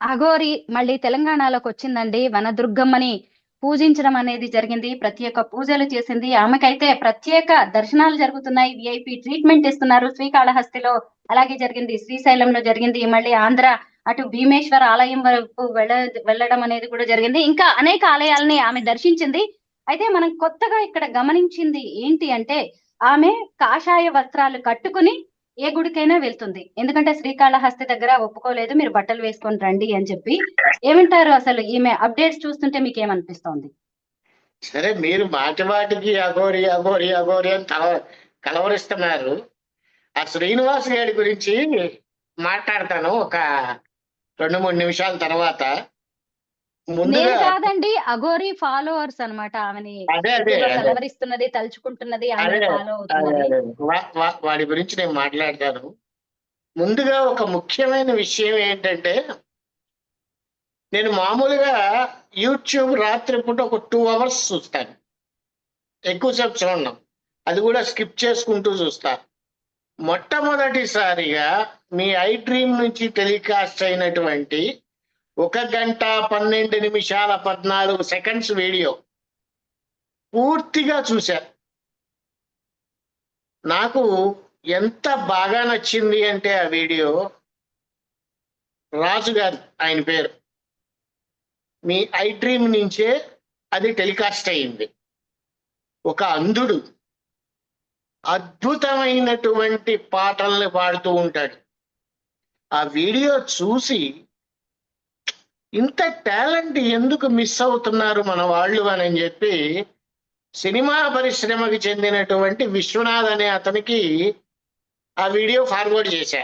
అఘోరి మళ్ళీ తెలంగాణలోకి వచ్చిందండి. వనదుర్గమ్మని పూజించడం అనేది జరిగింది. ప్రత్యేక పూజలు చేసింది. ఆమెకైతే ప్రత్యేక దర్శనాలు జరుగుతున్నాయి. విఐపి ట్రీట్మెంట్ ఇస్తున్నారు. శ్రీకాళహస్తిలో అలాగే జరిగింది. శ్రీశైలంలో జరిగింది. మళ్ళీ ఆంధ్ర అటు భీమేశ్వర ఆలయం వరకు వెళ్ళడం అనేది కూడా జరిగింది. ఇంకా అనేక ఆలయాలని ఆమె దర్శించింది. అయితే మనం కొత్తగా ఇక్కడ గమనించింది ఏంటి అంటే ఆమె కాషాయ వస్త్రాలు కట్టుకుని ఏ గుడికైనా వెళ్తుంది. ఎందుకంటే శ్రీకాళహస్తి దగ్గర ఒప్పుకోలేదు, మీరు బట్టలు వేసుకొని రండి అని చెప్పి. ఏమంటారు అసలు ఈమె అప్డేట్స్ చూస్తుంటే మీకు ఏమనిపిస్తోంది? సరే, మీరు మాటి మాటికి అఘోరి అఘోరి అఘోరి అని కలవరిస్తున్నారు. ఆ శ్రీనివాస్ గారి గురించి మాట్లాడతాను ఒక 2-3 నిమిషాల తర్వాత. నేను ముందుగా కాదండి, అఘోరి ఫాలోవర్స్ అన్నమాట. ఆమెని అదే అదే ఎక్కువగా అదే కలవరిస్తున్నది, తలుచుకుంటున్నది, అదే ఆమెను ఫాలో అదే అవుతున్నది. అదే వాడి గురించి నేను మాట్లాడతాను. ముందుగా ఒక ముఖ్యమైన విషయం ఏంటంటే, నేను మామూలుగా యూట్యూబ్ రాత్రిపూట ఒక 2 అవర్స్ చూస్తాను. ఎక్కువసేపు చూడను, అది కూడా స్కిప్ చేసుకుంటూ చూస్తా. మొట్టమొదటిసారిగా మీ ఐ డ్రీమ్ నుంచి టెలికాస్ట్ అయినటువంటి 1 గంట 12 నిమిషాల 14 సెకండ్స్ వీడియో పూర్తిగా చూశా. నాకు ఎంత బాగా నచ్చింది అంటే ఆ వీడియో, రాజు గారు ఆయన పేరు, మీ ఐ డ్రీమ్ నుంచే అది టెలికాస్ట్ అయింది. ఒక అంధుడు అద్భుతమైనటువంటి పాటల్ని పాడుతూ ఉంటాడు. ఆ వీడియో చూసి ఇంత టాలెంట్ ఎందుకు మిస్ అవుతున్నారు మన వాళ్ళు అని చెప్పి సినిమా పరిశ్రమకి చెందినటువంటి విశ్వనాథ్ అనే అతనికి ఆ వీడియో ఫార్వర్డ్ చేశా.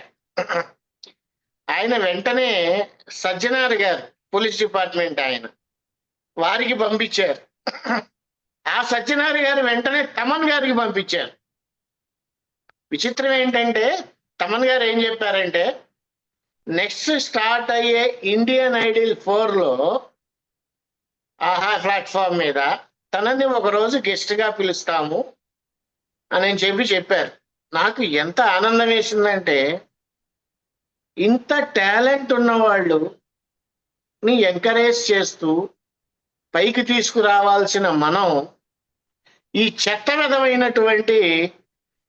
ఆయన వెంటనే సజ్జనార్ గారు, పోలీస్ డిపార్ట్మెంట్ ఆయన, వారికి పంపించారు. ఆ సజ్జనార్ గారు వెంటనే తమన్ గారికి పంపించారు. విచిత్రం ఏంటంటే తమన్ గారు ఏం చెప్పారంటే, నెక్స్ట్ స్టార్ట్ అయ్యే ఇండియన్ ఐడల్ 4లో ఆహా ప్లాట్ఫామ్ మీద తనని ఒకరోజు గెస్ట్ గా పిలుస్తాము అని చెప్పారు. నాకు ఎంత ఆనందం వేసిందంటే, ఇంత టాలెంట్ ఉన్నవాళ్ళు ని ఎంకరేజ్ చేస్తూ పైకి తీసుకురావాల్సిన మనం ఈ చెత్త విధమైనటువంటి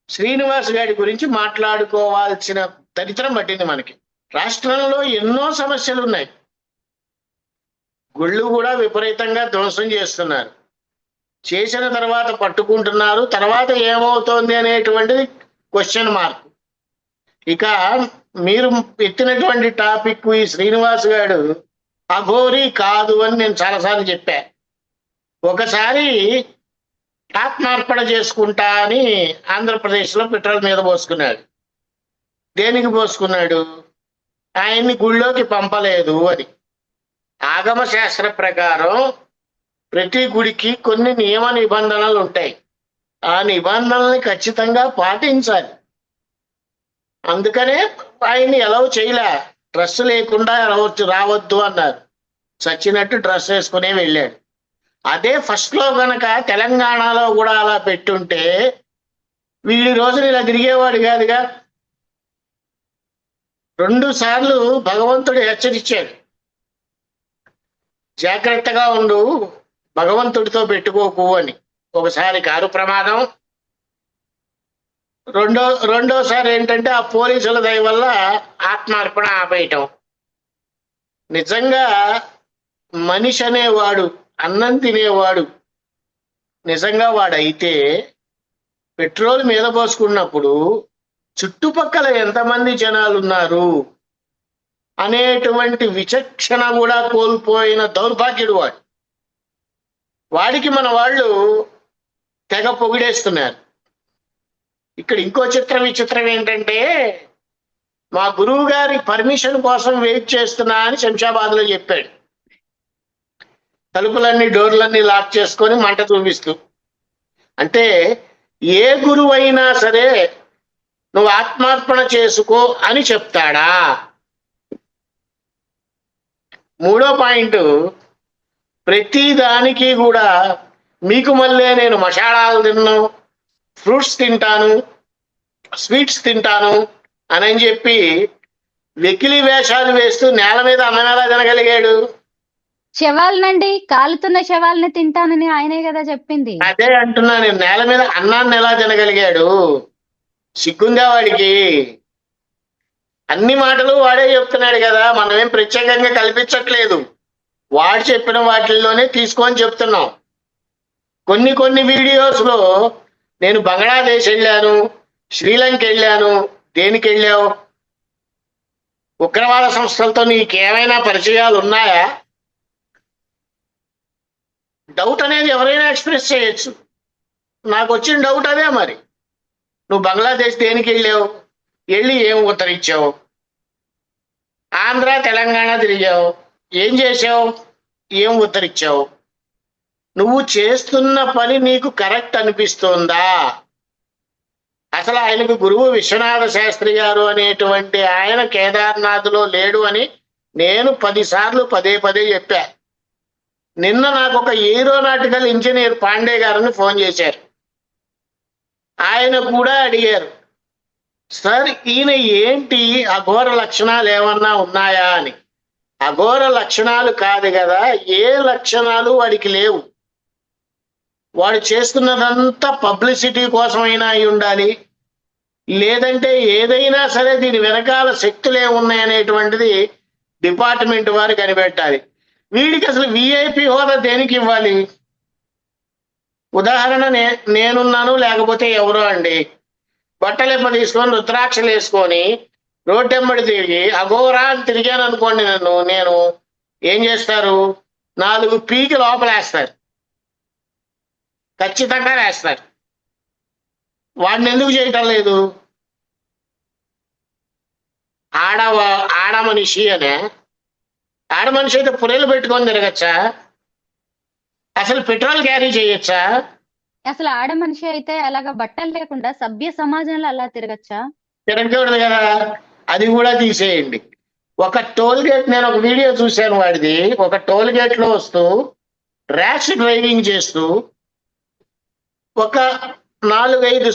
శ్రీనివాస్ గారి గురించి మాట్లాడుకోవాల్సిన దరిద్రం పట్టింది మనకి. రాష్ట్రంలో ఎన్నో సమస్యలు ఉన్నాయి. గుళ్ళు కూడా విపరీతంగా ధ్వంసం చేస్తున్నారు. చేసిన తర్వాత పట్టుకుంటున్నారు, తర్వాత ఏమవుతోంది అనేటువంటిది క్వశ్చన్ మార్క్. ఇక మీరు ఎత్తినటువంటి టాపిక్, ఈ శ్రీనివాస్ గారు అఘోరి కాదు అని నేను చాలాసార్లు చెప్పా. ఒకసారి ఆత్మార్పణ చేసుకుంటా అని ఆంధ్రప్రదేశ్లో పెట్రోల్ మీద పోసుకున్నాడు. దేనికి పోసుకున్నాడు? ఆయన్ని గుళ్ళోకి పంపలేదు అని. ఆగమ శాస్త్ర ప్రకారం ప్రతి గుడికి కొన్ని నియమ నిబంధనలు ఉంటాయి. ఆ నిబంధనల్ని ఖచ్చితంగా పాటించాలి. అందుకనే ఆయన్ని ఎలవ్ చేయలే. డ్రెస్ లేకుండా రావద్దు అన్నారు. చచ్చినట్టు డ్రెస్ వేసుకునే వెళ్ళాడు. అదే ఫస్ట్ లో గనక తెలంగాణలో కూడా అలా పెట్టుంటే వీడి రోజులు ఇలా తిరిగేవాడు కాదుగా. 2 సార్లు భగవంతుడు హెచ్చరించాడు, జాగ్రత్తగా ఉండు, భగవంతుడితో పెట్టుకోకు అని. ఒకసారి కారు ప్రమాదం, రెండోసారి ఏంటంటే ఆ పోలీసుల దయ వల్ల ఆత్మార్పణ ఆపేయటం. నిజంగా మనిషి అనేవాడు, అన్నం తినేవాడు నిజంగా వాడైతే పెట్రోల్ మీద పోసుకున్నప్పుడు చుట్టుపక్కల ఎంతమంది జనాలు ఉన్నారు అనేటువంటి విచక్షణ కూడా కోల్పోయిన దౌర్భాగ్యుడు వాడు. వాడికి మన వాళ్ళు తెగ పొగిడేస్తున్నారు. ఇక్కడ ఇంకో విచిత్రం ఏంటంటే, మా గురువు గారి పర్మిషన్ కోసం వెయిట్ చేస్తున్నా అని శంషాబాద్లో చెప్పాడు. తలుపులన్నీ డోర్లన్నీ లాక్ చేసుకొని మంట చూపిస్తూ. అంటే ఏ గురువు అయినా సరే నువ్వు ఆత్మార్పణ చేసుకో అని చెప్తాడా? 3వ పాయింట్, ప్రతి దానికి కూడా మీకు మళ్ళీ నేను మసాలాలు తిన్నాను, ఫ్రూట్స్ తింటాను, స్వీట్స్ తింటాను అని చెప్పి వెకిలి వేషాలు వేస్తూ నేల మీద అన్నం ఎలా తినగలిగాడు? శవాలనండి, కాలుతున్న శవాలని తింటానని ఆయనే కదా చెప్పింది. అదే అంటున్నా నేను, నేల మీద అన్నాన్ని ఎలా తినగలిగాడు? సిగ్గుందా వాడికి? అన్ని మాటలు వాడే చెప్తున్నాడు కదా, మనమేం ప్రత్యేకంగా కల్పించట్లేదు. వాడు చెప్పిన వాటిల్లోనే తీసుకొని చెప్తున్నాం. కొన్ని వీడియోస్ లో నేను బంగ్లాదేశ్ వెళ్ళాను, శ్రీలంక వెళ్ళాను. దేనికి వెళ్ళావు? ఉగ్రవాద సంస్థలతో నీకేమైనా పరిచయాలు ఉన్నాయా? డౌట్ అనేది ఎవరైనా ఎక్స్ప్రెస్ చేయొచ్చు. నాకు వచ్చిన డౌట్ అదే. మరి నువ్వు బంగ్లాదేశ్ దేనికి వెళ్ళావు? వెళ్ళి ఏం ఉత్తరించావు? ఆంధ్ర తెలంగాణ తిరిగావు, ఏం చేసావు? ఏం ఉత్తరించావు? నువ్వు చేస్తున్న పని నీకు కరెక్ట్ అనిపిస్తుందా? అసలు ఆయనకు గురువు విశ్వనాథ శాస్త్రి గారు అనేటువంటి ఆయన కేదార్నాథ్లో లేడు అని నేను 10 సార్లు పదే చెప్పా. నిన్న నాకు ఒక ఏరోనాటికల్ ఇంజనీర్ పాండే గారిని ఫోన్ చేశారు. ఆయన కూడా అడిగారు, సార్ ఈయన ఏంటి అఘోర లక్షణాలు ఏమన్నా ఉన్నాయా అని. అఘోర లక్షణాలు కాదు కదా, ఏ లక్షణాలు వాడికి లేవు. వాడు చేస్తున్నదంతా పబ్లిసిటీ కోసమైనా అయి ఉండాలి, లేదంటే ఏదైనా సరే దీని వెనకాల శక్తులు ఏమున్నాయనేటువంటిది డిపార్ట్మెంట్ వారు కనిపెట్టాలి. వీడికి అసలు విఐపి హోదా దేనికి ఇవ్వాలి? ఉదాహరణ నేనున్నాను, లేకపోతే ఎవరో అండి బట్టలెప్ప తీసుకొని రుద్రాక్షలు వేసుకొని రోడ్డెమ్మడి తిరిగి అఘోరా అని తిరిగాను అనుకోండి, నేను ఏం చేస్తారు? 4 పీకి లోపలేస్తారు, ఖచ్చితంగా వేస్తారు. వాడిని ఎందుకు చేయటం లేదు? ఆడ మనిషి అనే, ఆడ మనిషి అయితే పురేలు పెట్టుకొని తిరగచ్చా? అసలు పెట్రోల్ క్యారీ చేయొచ్చా? అసలు ఆడ మనిషి అయితే అలాగా బట్టలు లేకుండా సభ్య సమాజంలో అలా తిరగచ్చా? తిరగకూడదు కదా, అది కూడా తీసేయండి. ఒక టోల్ గేట్, నేను ఒక వీడియో చూశాను వాడిది. ఒక టోల్ గేట్ లో వస్తూ ర్యాష్ డ్రైవింగ్ చేస్తూ ఒక 4-5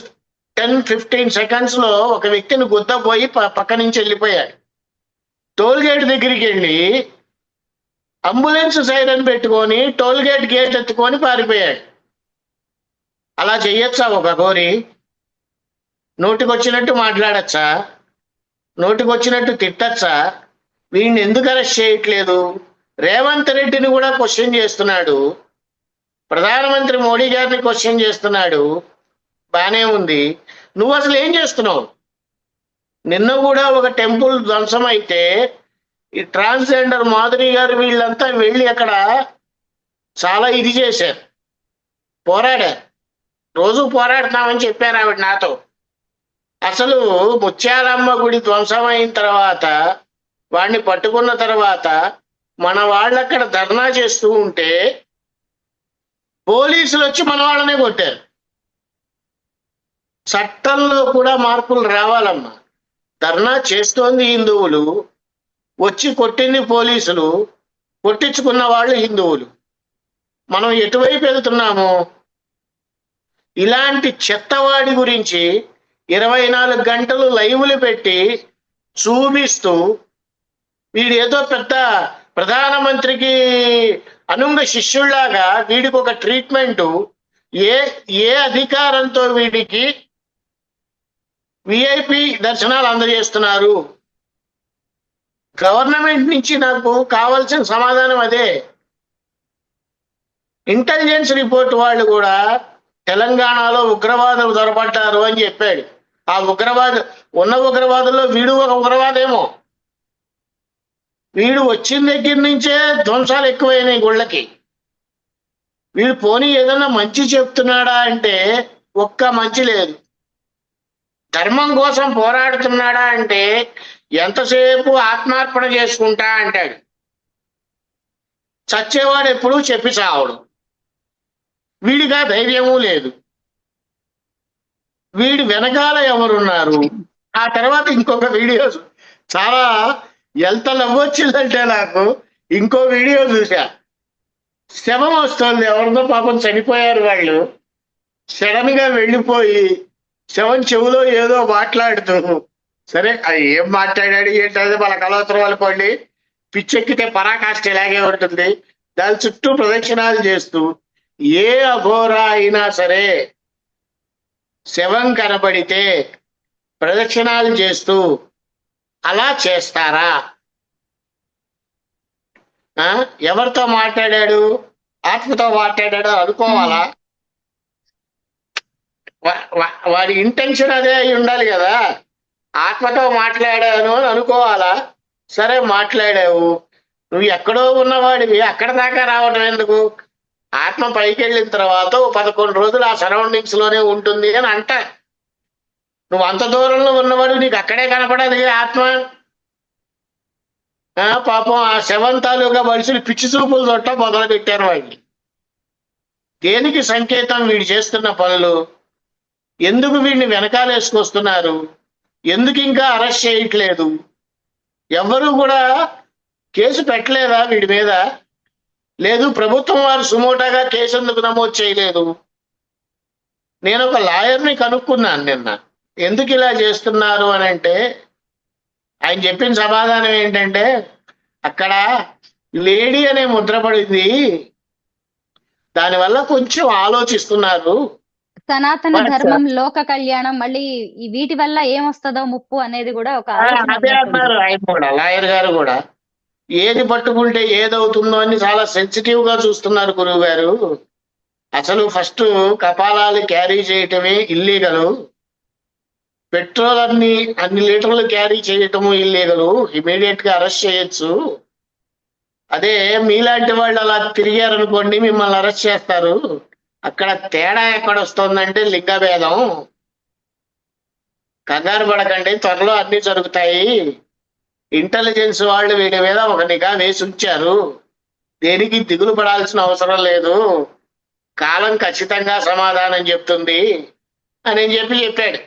10-15 సెకండ్స్ లో ఒక వ్యక్తిని గుద్దపోయి పక్క నుంచి వెళ్ళిపోయాడు. టోల్ గేట్ దగ్గరికి వెళ్ళి అంబులెన్స్ సైరన్ పెట్టుకొని టోల్ గేట్ ఎత్తుకొని పారిపోయాడు. అలా చెయ్యొచ్చా ఒక ఘోరి? నోటికొచ్చినట్టు మాట్లాడచ్చా? నోటికొచ్చినట్టు తిట్టచ్చా? వీడిని ఎందుకు అరెస్ట్ చేయట్లేదు? రేవంత్ రెడ్డిని కూడా క్వశ్చన్ చేస్తున్నాడు, ప్రధానమంత్రి మోడీ గారిని క్వశ్చన్ చేస్తున్నాడు. బానే ఉంది, నువ్వు అసలు ఏం చేస్తున్నావు? నిన్న కూడా ఒక టెంపుల్ ధ్వంసం అయితే ఈ ట్రాన్స్జెండర్ మాధురి గారు వీళ్ళంతా వెళ్ళి అక్కడ చాలా ఇది చేశారు, పోరాడారు. రోజు పోరాడుతున్నామని చెప్పారు ఆవిడ నాతో. అసలు ముత్యాలమ్మ గుడి ధ్వంసం అయిన తర్వాత, వాడిని పట్టుకున్న తర్వాత మన వాళ్ళు అక్కడ ధర్నా చేస్తూ ఉంటే పోలీసులు వచ్చి మన వాళ్ళనే కొట్టారు. చట్టంలో కూడా మార్పులు రావాలమ్మా. ధర్నా చేస్తోంది హిందువులు, వచ్చి కొట్టింది పోలీసులు, కొట్టించుకున్న వాళ్ళు హిందువులు. మనం ఎటువైపు వెళ్తున్నాము? ఇలాంటి చెత్తవాడి గురించి 24 గంటలు లైవ్లు పెట్టి చూపిస్తూ వీడు ఏదో పెద్ద ప్రధానమంత్రికి అనుంగ శిష్యుల్లాగా వీడికి ఒక ట్రీట్మెంటు. ఏ అధికారంతో వీడికి విఐపి దర్శనాలు అందజేస్తున్నారు? గవర్నమెంట్ నుంచి నాకు కావాల్సిన సమాధానం అదే. ఇంటెలిజెన్స్ రిపోర్ట్ వాళ్ళు కూడా తెలంగాణలో ఉగ్రవాదులు దొరబడ్డారు అని చెప్పాడు. ఆ ఉగ్రవాదుల్లో వీడు ఒక ఉగ్రవాదేమో. వీడు వచ్చిన దగ్గర నుంచే ధ్వంసాలు ఎక్కువైనాయి గుళ్ళకి. వీడు పోనీ ఏదన్నా మంచి చెప్తున్నాడా అంటే ఒక్క మంచి లేదు. ధర్మం కోసం పోరాడుతున్నాడా అంటే ఎంతసేపు ఆత్మార్పణ చేసుకుంటా అంటాడు. చచ్చేవాడు ఎప్పుడూ చెప్పి చావడు. వీడిగా ధైర్యము లేదు. వీడి వెనకాల ఎవరున్నారు? ఆ తర్వాత ఇంకొక వీడియో చాలా ఎంత నవ్వొచ్చిందంటే నాకు, ఇంకో వీడియో చూసా. శవం వస్తుంది, ఎవరితో పాపం చనిపోయారు వాళ్ళు. సడన్ గా వెళ్ళిపోయి శవం చెవులో ఏదో మాట్లాడుతూ సరే అది ఏం మాట్లాడాడు ఏంటది వాళ్ళకి అనవసరం అనుకోండి. పిచ్చెక్కితే పరాకాష్ఠ ఇలాగే ఉంటుంది. దాని చుట్టూ ప్రదక్షిణాలు చేస్తూ ఏ అఘోర అయినా సరే శవం కనబడితే ప్రదక్షిణాలు చేస్తూ అలా చేస్తారా? ఎవరితో మాట్లాడాడు? ఆత్మతో మాట్లాడాడు అనుకోవాలా? వాడి ఇంటెన్షన్ అదే అయి ఉండాలి కదా. ఆత్మతో మాట్లాడాను అని అనుకోవాలా? సరే మాట్లాడావు, నువ్వు ఎక్కడో ఉన్నవాడివి అక్కడ దాకా రావడం ఎందుకు? ఆత్మ పైకి వెళ్ళిన తర్వాత 11 రోజులు ఆ సరౌండింగ్స్ లోనే ఉంటుంది అని అంట. నువ్వు అంత దూరంలో ఉన్నవాడు, నీకు అక్కడే కనపడదు ఆత్మ. పాపం ఆ శవం తాలూకా మనుషులు పిచ్చి చూపులు తొట్ట మొదలు పెట్టారు వాడిని. దేనికి సంకేతం వీడు చేస్తున్న పనులు? ఎందుకు వీడిని వెనకాలేసుకొస్తున్నారు? ఎందుకు ఇంకా అరెస్ట్ చేయట్లేదు? ఎవరు కూడా కేసు పెట్టలేదా వీడి మీద? లేదు, ప్రభుత్వం వారు సుమోటాగా కేసు ఎందుకు నమోదు చేయలేదు? నేను ఒక లాయర్ని కనుక్కున్నాను నిన్న, ఎందుకు ఇలా చేస్తున్నారు అని అంటే ఆయన చెప్పిన సమాధానం ఏంటంటే, అక్కడ లేడీ అనే ముద్ర పడింది, దానివల్ల కొంచెం ఆలోచిస్తున్నారు. సనాతన ధర్మం, లోక కళ్యాణం, మళ్ళీ ఈ వీటి వల్ల ఏమొస్తుందో ముప్పు అనేది కూడా ఒక అదే అన్నారు ఆయన కూడా, లాయర్ గారు కూడా. ఏది పట్టుకుంటే ఏదవుతుందో అని చాలా సెన్సిటివ్ గా చూస్తున్నారు గురువు గారు. అసలు ఫస్ట్ కపాలాలు క్యారీ చేయటమే ఇల్లీగలు. పెట్రోల్ అన్ని లీటర్లు క్యారీ చేయటము ఇల్లీగలు. ఇమీడియట్ గా అరెస్ట్ చేయొచ్చు. అదే మీలాంటి వాళ్ళు అలా తిరిగారనుకోండి, మిమ్మల్ని అరెస్ట్ చేస్తారు. అక్కడ తేడా ఎక్కడ వస్తుందంటే లింగభేదం. కంగారు పడకండి, త్వరలో అన్ని జరుగుతాయి. ఇంటెలిజెన్స్ వాళ్ళు వీడి మీద ఒక నిఘా వేసి ఉంచారు. దేనికి దిగులు పడాల్సిన అవసరం లేదు, కాలం ఖచ్చితంగా సమాధానం చెప్తుంది అని చెప్పాడు.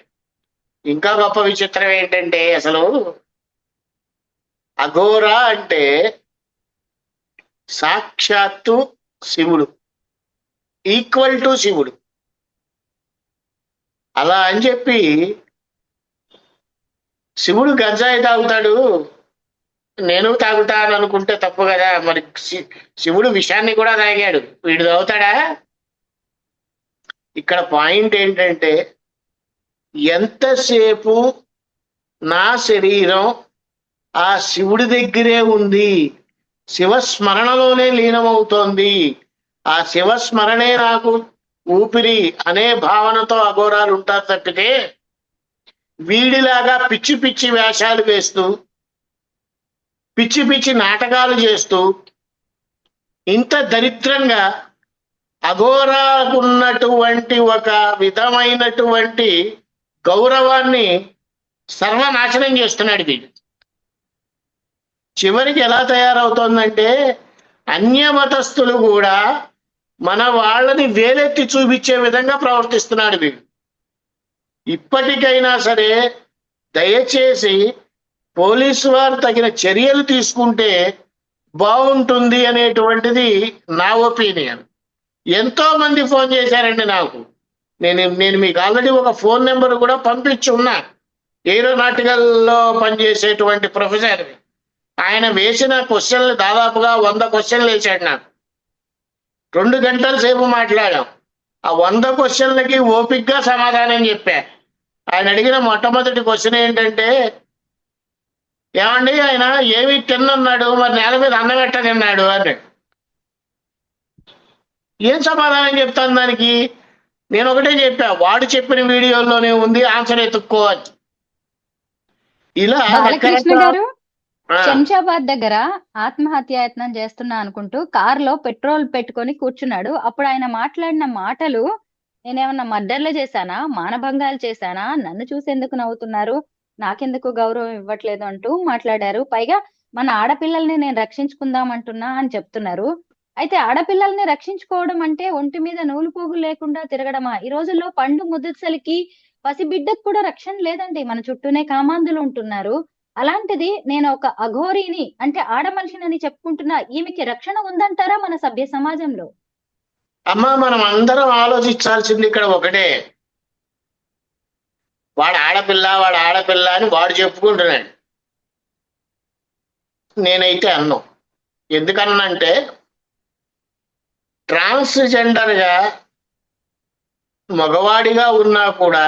ఇంకా గొప్ప విచిత్రం ఏంటంటే, అసలు అఘోర అంటే సాక్షాత్తు శివుడు, ఈక్వల్ టు శివుడు. అలా అని చెప్పి శివుడు గంజాయి తాగుతాడు, నేను తాగుతా అని అనుకుంటే తప్పు కదా. మరి శివుడు విషాన్ని కూడా తాగాడు, వీడు తాగుతాడా? ఇక్కడ పాయింట్ ఏంటంటే, ఎంతసేపు నా శరీరం ఆ శివుడి దగ్గరే ఉంది, శివస్మరణలోనే లీనమవుతోంది, ఆ శివస్మరణే నాకు ఊపిరి అనే భావనతో అఘోరాలు ఉంటారు తప్పితే, వీడిలాగా పిచ్చి పిచ్చి వేషాలు వేస్తూ పిచ్చి పిచ్చి నాటకాలు చేస్తూ ఇంత దరిద్రంగా అఘోరాకున్నటువంటి ఒక విధమైనటువంటి గౌరవాన్ని సర్వనాశనం చేస్తున్నాడు వీడు. చివరికి ఎలా తయారవుతోందంటే, అన్య మతస్థులు కూడా మన వాళ్ళని వేలెత్తి చూపించే విధంగా ప్రవర్తిస్తున్నాడు వీడు. ఇప్పటికైనా సరే దయచేసి పోలీసు వారు తగిన చర్యలు తీసుకుంటే బాగుంటుంది అనేటువంటిది నా ఒపీనియన్. ఎంతో మంది ఫోన్ చేశారండి నాకు. నేను మీకు ఆల్రెడీ ఒక ఫోన్ నెంబర్ కూడా పంపించి ఉన్నా. ఏరోనాటికల్లో పనిచేసేటువంటి ప్రొఫెసర్, ఆయన వేసిన క్వశ్చన్లు దాదాపుగా 100 క్వశ్చన్లు వేశాడు నాకు. 2 గంటల సేపు మాట్లాడాం. ఆ 100 క్వశ్చన్లకి ఓపిక్గా సమాధానం చెప్పా. ఆయన అడిగిన మొట్టమొదటి క్వశ్చన్ ఏంటంటే, ఏమండి ఆయన ఏమి తిన్నన్నాడు, మరి నేల మీద అన్నం ఎట్ట తిన్నాడు అని. ఏం సమాధానం చెప్తాను దానికి? నేను ఒకటే చెప్పా, వాడు చెప్పిన వీడియోలోనే ఉంది, ఆన్సర్ ఎత్తుక్కోవచ్చు. ఇలా బాలకృష్ణ గారు శంషాబాద్ దగ్గర ఆత్మహత్యాయత్నం చేస్తున్నా అనుకుంటూ కారులో పెట్రోల్ పెట్టుకొని కూర్చున్నాడు. అప్పుడు ఆయన మాట్లాడిన మాటలు, నేనేమన్నా మర్డర్లు చేశానా, మానభంగాలు చేశానా, నన్ను చూసి ఎందుకు నవ్వుతున్నారు, నాకెందుకు గౌరవం ఇవ్వట్లేదు అంటూ మాట్లాడారు. పైగా మన ఆడపిల్లల్ని నేను రక్షించుకుందాం అంటున్నా అని చెప్తున్నారు. అయితే ఆడపిల్లల్ని రక్షించుకోవడం అంటే ఒంటి మీద నూలు పోగు లేకుండా తిరగడమా? ఈ రోజుల్లో పండు ముదుసలికి, పసిబిడ్డకు కూడా రక్షణ లేదండి. మన చుట్టూనే కామాంధులు ఉంటున్నారు. అలాంటిది నేను ఒక అఘోరిని, అంటే ఆడ మనిషినని చెప్పుకుంటున్నా, ఈమెకి రక్షణ ఉందంటారా మన సభ్య సమాజంలో? అమ్మా, మనం అందరం ఆలోచించాల్సింది ఇక్కడ ఒకటే. వాడు ఆడపిల్ల అని వాడు చెప్పుకుంటున్నాడు. నేనైతే అన్నాం. ఎందుకన్నంటే ట్రాన్స్జెండర్గా మగవాడిగా ఉన్నా కూడా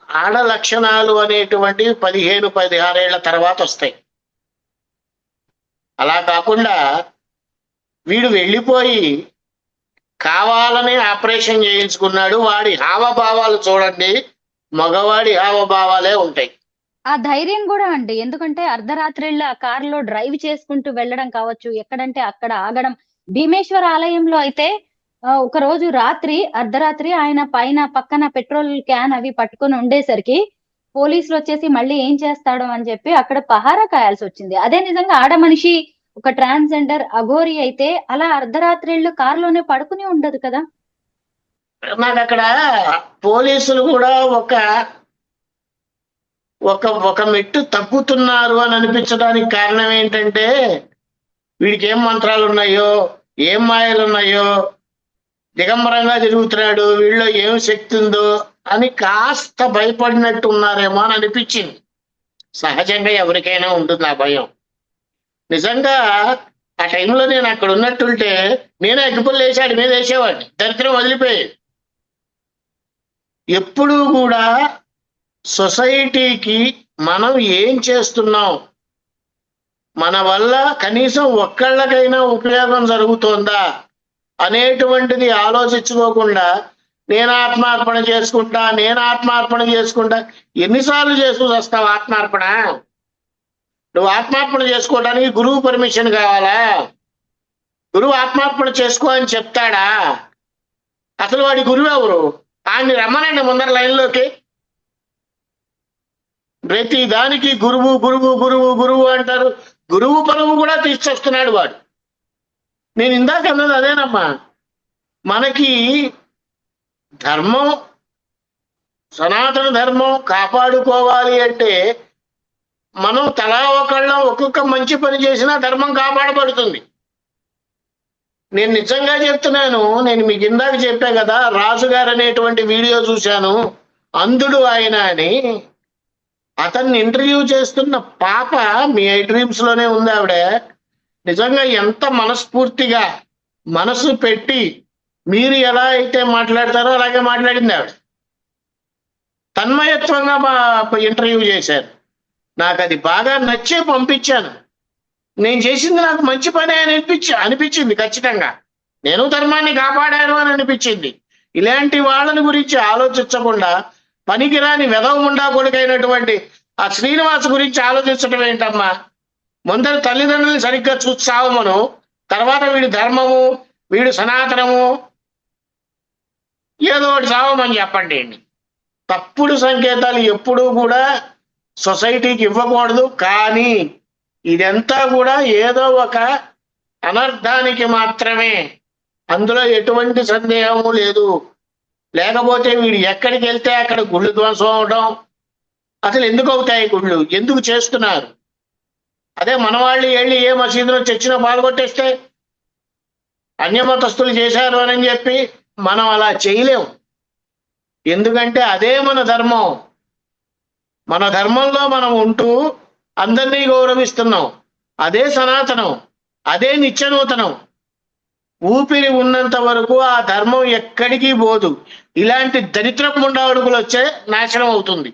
ఆడ లక్షణాలు అనేటువంటివి 15-16 ఏళ్ల తర్వాత వస్తాయి. అలా కాకుండా వీడు వెళ్ళిపోయి కావాలని ఆపరేషన్ చేయించుకున్నాడు. వాడి హావభావాలు చూడండి, మగవాడి హావభావాలే ఉంటాయి. ఆ ధైర్యం కూడా అండి. ఎందుకంటే అర్ధరాత్రిళ్ళ కారులో డ్రైవ్ చేసుకుంటూ వెళ్ళడం కావచ్చు, ఎక్కడంటే అక్కడ ఆగడం. భీమేశ్వర ఆలయంలో అయితే ఒక రోజు అర్ధరాత్రి ఆయన పక్కన పెట్రోల్ క్యాన్ అవి పట్టుకొని ఉండేసరికి పోలీసులు వచ్చేసి మళ్ళీ ఏం చేస్తాడో అని చెప్పి అక్కడ పహారా కాయాల్సి వచ్చింది. అదే నిజంగా ఆడ మనిషి ఒక ట్రాన్స్జెండర్ అఘోరి అయితే అలా అర్ధరాత్రిళ్ళు కారులోనే పడుకుని ఉండదు కదా. నాకు అక్కడ పోలీసులు కూడా ఒక మెట్టు తగ్గుతున్నారు అని అనిపించడానికి కారణం ఏంటంటే వీడికి ఏం మంత్రాలు ఉన్నాయో, ఏం మాయలు ఉన్నాయో, దిగంబరంగా తిరుగుతున్నాడు, వీళ్ళలో ఏం శక్తి ఉందో అని కాస్త భయపడినట్టు ఉన్నారేమో అని అనిపించింది. సహజంగా ఎవరికైనా ఉంటుంది ఆ భయం. నిజంగా ఆ టైంలో నేను అక్కడ ఉన్నట్టుంటే నేనే అగ్గిపుల్ల వేసాడు మీద వేసేవాడిని, దరిద్రం వదిలిపోయేది. ఎప్పుడూ కూడా సొసైటీకి మనం ఏం చేస్తున్నాం, మన వల్ల కనీసం ఒక్కళ్ళకైనా ఉపయోగం జరుగుతోందా అనేటువంటిది ఆలోచించుకోకుండా నేను ఆత్మార్పణ చేసుకుంటా ఎన్నిసార్లు చేసుకు వస్తావు ఆత్మార్పణ? నువ్వు ఆత్మార్పణ చేసుకోవడానికి గురువు పర్మిషన్ కావాలా? గురువు ఆత్మార్పణ చేసుకో అని చెప్తాడా? అసలు వాడి గురువు ఎవరు? ఆయన్ని రమ్మనండి ముందర లైన్లోకి. ప్రతి దానికి గురువు గురువు గురువు గురువు అంటారు. గురువు పరువు కూడా తీసుకొస్తున్నాడు వాడు. నేను ఇందాక అన్నది అదేనమ్మా. మనకి ధర్మం, సనాతన ధర్మం కాపాడుకోవాలి అంటే మనం తలా ఒకళ్ళం ఒక్కొక్క మంచి పని చేసినా ధర్మం కాపాడబడుతుంది. నేను నిజంగా చెప్తున్నాను. నేను మీకు ఇందాక చెప్పా కదా, రాజుగారు అనేటువంటి వీడియో చూశాను, అంధుడు ఆయన అని. అతన్ని ఇంటర్వ్యూ చేస్తున్న పాప మీ ఐ డ్రీమ్స్ లోనే ఉంది. ఆవిడ నిజంగా ఎంత మనస్ఫూర్తిగా మనసు పెట్టి మీరు ఎలా అయితే మాట్లాడతారో అలాగే మాట్లాడింది ఆవిడ. తన్మయత్వంగా ఇంటర్వ్యూ చేశారు. నాకు అది బాగా నచ్చే పంపించాను. నేను చేసింది నాకు మంచి పని అని అనిపించింది. ఖచ్చితంగా నేను ధర్మాన్ని కాపాడాను అని అనిపించింది. ఇలాంటి వాళ్ళని గురించి ఆలోచించకుండా పనికిరాని వెధవముండా కొడుకైనటువంటి ఆ శ్రీనివాస్ గురించి ఆలోచించడం ఏంటమ్మా? ముందర తల్లిదండ్రులు సరిగ్గా చూస్తావు మనం, తర్వాత వీడి ధర్మము, వీడు సనాతనము, ఏదో ఒకటి సావమని చెప్పండి. తప్పుడు సంకేతాలు ఎప్పుడూ కూడా సొసైటీకి ఇవ్వకూడదు. కానీ ఇదంతా కూడా ఏదో ఒక అనర్థానికి మాత్రమే, అందులో ఎటువంటి సందేహము లేదు. లేకపోతే వీడు ఎక్కడికి వెళ్తే అక్కడ గుళ్ళు ధ్వంసం అవడం. అసలు ఎందుకు అవుతాయి గుళ్ళు? ఎందుకు చేస్తున్నారు? అదే మన వాళ్ళు వెళ్ళి ఏ మసీదులో చర్చిలో పాల్గొట్టేస్తే అన్యమతస్తులు చేశారు అని చెప్పి మనం అలా చేయలేము. ఎందుకంటే అదే మన ధర్మం. మన ధర్మంలో మనం ఉంటూ అందరినీ గౌరవిస్తున్నాం. అదే సనాతనం, అదే నిత్యనూతనం. ఊపిరి ఉన్నంత వరకు ఆ ధర్మం ఎక్కడికి పోదు. ఇలాంటి దరిద్రపు ముండా అడుగులు వచ్చే నాశనం అవుతుంది.